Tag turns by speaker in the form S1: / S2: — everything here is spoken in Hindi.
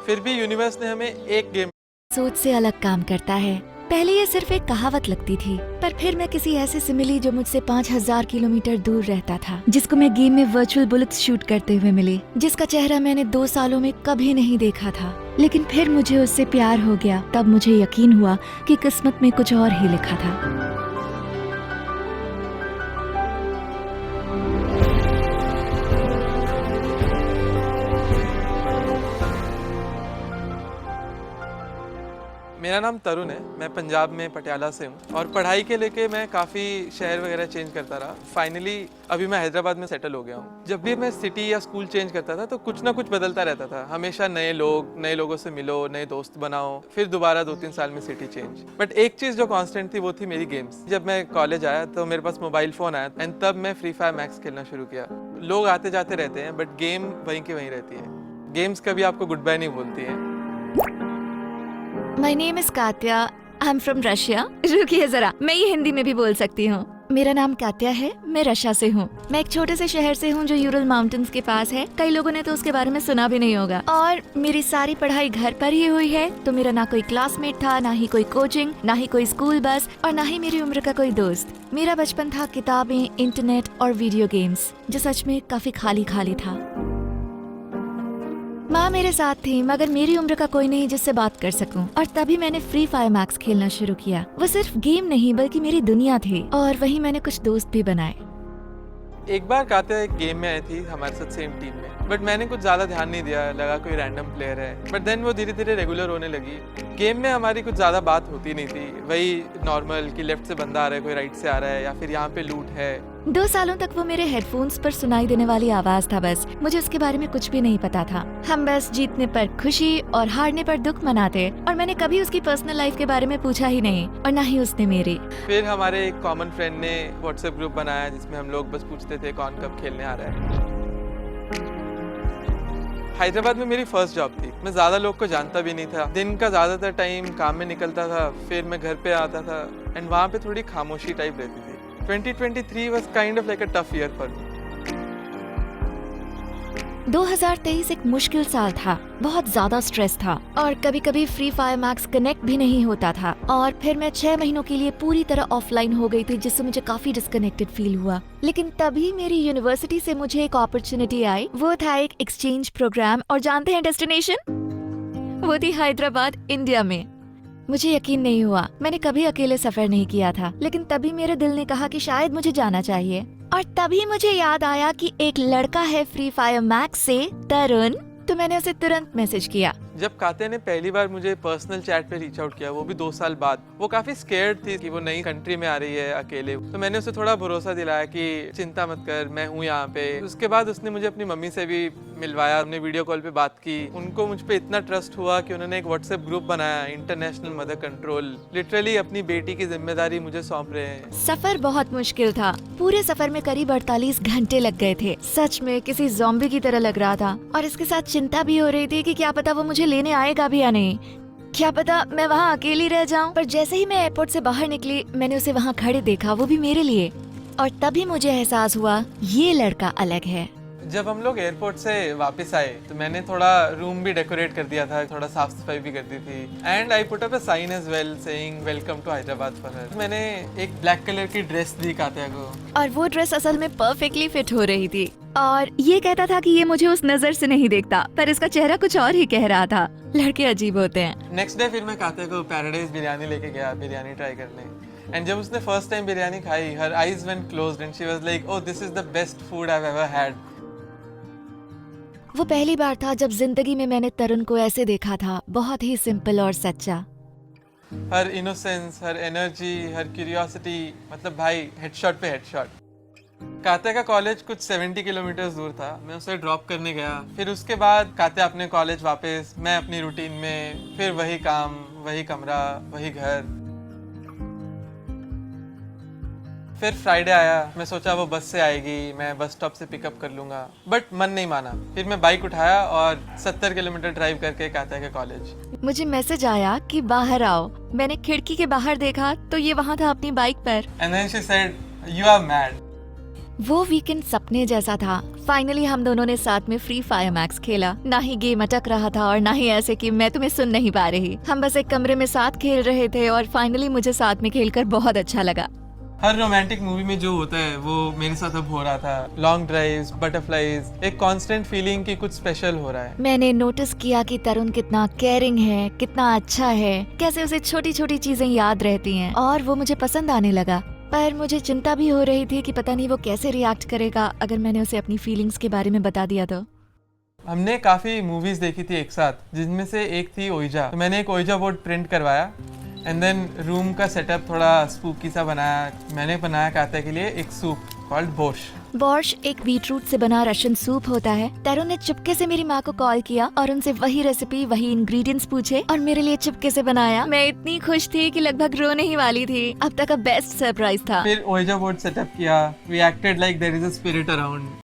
S1: फिर भी यूनिवर्स ने हमें एक गेम
S2: सोच से अलग काम करता है। पहले ये सिर्फ एक कहावत लगती थी, पर फिर मैं किसी ऐसे से मिली जो मुझसे 5000 किलोमीटर दूर रहता था, जिसको मैं गेम में वर्चुअल बुलेट्स शूट करते हुए मिली, जिसका चेहरा मैंने 2 सालों में कभी नहीं देखा था। लेकिन फिर मुझे उससे प्यार हो गया। तब मुझे यकीन हुआ कि किस्मत में कुछ और ही लिखा था।
S1: मेरा नाम तरुण है। मैं पंजाब में पटियाला से हूँ और पढ़ाई के लेके मैं काफ़ी शहर वगैरह चेंज करता रहा। फाइनली अभी मैं हैदराबाद में सेटल हो गया हूँ। जब भी मैं सिटी या स्कूल चेंज करता था तो कुछ ना कुछ बदलता रहता था। हमेशा नए लोगों से मिलो, नए दोस्त बनाओ, फिर दोबारा 2-3 साल में सिटी चेंज। बट एक चीज़ जो कांस्टेंट थी वो थी मेरी गेम्स। जब मैं कॉलेज आया तो मेरे पास मोबाइल फ़ोन आया एंड तब मैं फ्री फायर मैक्स खेलना शुरू किया। लोग आते जाते रहते हैं बट गेम वहीं की वहीं रहती है। गेम्स कभी आपको गुड बाय नहीं बोलती हैं।
S2: My name is Katya. I'm from Russia. रुकिए जरा, मैं ये हिंदी में भी बोल सकती हूँ। मेरा नाम कात्या है, मैं रशिया से हूँ। मैं एक छोटे से शहर से हूँ जो यूरल माउंटेन्स के पास है। कई लोगों ने तो उसके बारे में सुना भी नहीं होगा। और मेरी सारी पढ़ाई घर पर ही हुई है, तो मेरा ना कोई क्लासमेट था, ना ही कोई कोचिंग, ना ही कोई स्कूल बस, और ना ही मेरी उम्र का कोई दोस्त। मेरा बचपन था किताबें, इंटरनेट और वीडियो गेम्स, जो सच में काफी खाली खाली था। माँ मेरे साथ थी, मगर मेरी उम्र का कोई नहीं जिससे बात कर सकूं। और तभी मैंने फ्री फायर मैक्स खेलना शुरू किया। वो सिर्फ गेम नहीं बल्कि मेरी दुनिया थी, और वहीं मैंने कुछ दोस्त भी बनाए।
S1: एक बार कात्या एक गेम में आई थी हमारे साथ सेम टीम में, बट मैंने कुछ ज़्यादा ध्यान नहीं दिया, लगा कोई रैंडम प्लेयर है। बट देन वो धीरे धीरे रेगुलर होने लगी। गेम में हमारी कुछ ज़्यादा बात होती नहीं थी, वही नॉर्मल कि लेफ्ट से बंदा आ रहा है, कोई राइट से आ रहा है, या फिर यहाँ पे लूट है।
S2: 2 सालों तक वो मेरे हेडफोन्स पर सुनाई देने वाली आवाज था बस। मुझे उसके बारे में कुछ भी नहीं पता था। हम बस जीतने पर खुशी और हारने पर दुख मनाते, और मैंने कभी उसकी पर्सनल लाइफ के बारे में पूछा ही नहीं, और ना ही उसने मेरी।
S1: फिर हमारे एक कॉमन फ्रेंड ने व्हाट्सएप ग्रुप बनाया जिसमें हम लोग बस पूछते थे कौन कब खेलने आ रहा है। हैदराबाद में मेरी फर्स्ट जॉब थी। मैं ज़्यादा लोग को जानता भी नहीं था। दिन का ज़्यादातर टाइम काम में निकलता था, फिर मैं घर पे आता था एंड वहाँ पे थोड़ी खामोशी टाइप रहती थी। 2023 was kind of like a tough year for me.
S2: 2023 एक मुश्किल साल था। बहुत ज्यादा स्ट्रेस था, और कभी कभी फ्री फायर मैक्स कनेक्ट भी नहीं होता था। और फिर मैं 6 महीनों के लिए पूरी तरह ऑफलाइन हो गई थी, जिससे मुझे काफी डिस्कनेक्टेड फील हुआ। लेकिन तभी मेरी यूनिवर्सिटी से मुझे एक अपॉर्चुनिटी आई। वो था एक एक्सचेंज प्रोग्राम, और जानते हैं डेस्टिनेशन? वो थी हैदराबाद, इंडिया में। मुझे यकीन नहीं हुआ। मैंने कभी अकेले सफर नहीं किया था, लेकिन तभी मेरे दिल ने कहा कि शायद मुझे जाना चाहिए। और तभी मुझे याद आया कि एक लड़का है फ्री फायर मैक्स से, तरुण, तो मैंने उसे तुरंत मैसेज किया।
S1: जब कात्या ने पहली बार मुझे पर्सनल चैट पे रीच आउट किया, वो भी 2 साल बाद, वो काफी स्केर्ड थी कि वो नई कंट्री में आ रही है अकेले। तो मैंने उसे थोड़ा भरोसा दिलाया कि चिंता मत कर, मैं हूँ यहाँ पे। उसके बाद उसने मुझे अपनी मम्मी से भी मिलवाया, हमने वीडियो कॉल पे बात की। उनको मुझ पे इतना ट्रस्ट हुआ कि उन्होंने एक व्हाट्सएप ग्रुप बनाया, इंटरनेशनल मदर कंट्रोल। लिटरली अपनी बेटी की जिम्मेदारी मुझे सौंप रहे हैं।
S2: सफर बहुत मुश्किल था। पूरे सफर में करीब 48 घंटे लग गए थे। सच में किसी ज़ॉम्बी की तरह लग रहा था, और इसके साथ चिंता भी हो रही थी कि क्या पता वो मुझे लेने आएगा भी या नहीं। क्या पता मैं वहाँ अकेली रह जाऊं। पर जैसे ही मैं एयरपोर्ट से बाहर निकली, मैंने उसे वहाँ खड़े देखा, वो भी मेरे लिए। और तभी मुझे एहसास हुआ, ये लड़का अलग है।
S1: जब हम लोग एयरपोर्ट से वापस आए तो मैंने थोड़ा रूम भी डेकोरेट कर दिया था, थोड़ा साफ सफाई भी कर दी थी। And I put up a sign as well saying welcome to Hyderabad for her. मैंने एक ब्लैक कलर की ड्रेस दी कात्या को,
S2: और वो ड्रेस असल में परफेक्टली फिट हो रही थी। और ये कहता था कि ये मुझे उस नजर से नहीं देखता, पर इसका चेहरा कुछ और ही कह रहा था। लड़के अजीब होते हैं।
S1: नेक्स्ट डे फिर मैं कात्या को पैराडाइज बिरयानी लेके गया, बिरयानी ट्राई करने। एंड जब उसने फर्स्ट टाइम बिरयानी खाई, her eyes went closed end she was like, oh this is the best food I have ever had.
S2: वो पहली बार था जब जिंदगी में मैंने तरुण को ऐसे देखा था, बहुत ही सिंपल और सच्चा।
S1: हर इनोसेंस, हर एनर्जी, हर क्यूरियोसिटी, मतलब भाई हेडशॉट पे हेडशॉट। कात्या का कॉलेज कुछ 70 किलोमीटर दूर था। मैं उसे ड्रॉप करने गया। फिर उसके बाद कात्या अपने कॉलेज वापस, मैं अपनी रूटीन में, फिर वही काम, वही कमरा, वही घर। फिर फ्राइडे आया, मैं सोचा वो बस से आएगी, मैं बस स्टॉप से पिकअप कर लूंगा, बट मन नहीं माना। फिर मैं बाइक उठाया और 70 किलोमीटर ड्राइव करके कात्या के कॉलेज।
S2: मुझे मैसेज आया कि बाहर आओ। मैंने खिड़की के बाहर देखा तो ये वहाँ था अपनी बाइक पर।
S1: And then she said, you are mad.
S2: वो वीकेंड सपने जैसा था। फाइनली हम दोनों ने साथ में फ्री फायर मैक्स खेला। ना ही गेम अटक रहा था और ना ही ऐसे कि मैं तुम्हें सुन नहीं पा रही। हम बस एक कमरे में साथ खेल रहे थे और फाइनली मुझे साथ में खेलकर बहुत अच्छा लगा।
S1: हर रोमांटिक मूवी में जो होता है वो मेरे साथ अब हो रहा था। लॉन्ग ड्राइव्स, बटरफ्लाईज, एक कांस्टेंट फीलिंग कि कुछ स्पेशल हो रहा है।
S2: मैंने नोटिस किया कि तरुण कितना केयरिंग है, कितना अच्छा है, कैसे उसे छोटी छोटी चीजें याद रहती हैं और वो मुझे पसंद आने लगा। पर मुझे चिंता भी हो रही थी कि पता नहीं वो कैसे रिएक्ट करेगा अगर मैंने उसे अपनी फीलिंग्स के बारे में बता दिया तो।
S1: हमने काफ़ी मूवीज़ देखी थी एक साथ, जिनमें से एक थी ओइजा। तो मैंने एक ओइजा बोर्ड प्रिंट करवाया एंड देन रूम का सेटअप थोड़ा स्पूकी सा बनाया। मैंने बनाया कात्या के लिए एक सूप कॉल्ड बोर्श
S2: एक बीटरूट से बना रशियन सूप होता है। तरुण ने चुपके से मेरी माँ को कॉल किया और उनसे वही रेसिपी, वही इंग्रेडिएंट्स पूछे और मेरे लिए चुपके से बनाया। मैं इतनी खुश थी कि लगभग रोने ही वाली थी। अब तक का बेस्ट सरप्राइज था।
S1: फिर ओइजा बोर्ड सेटअप किया। We acted like there is a spirit around.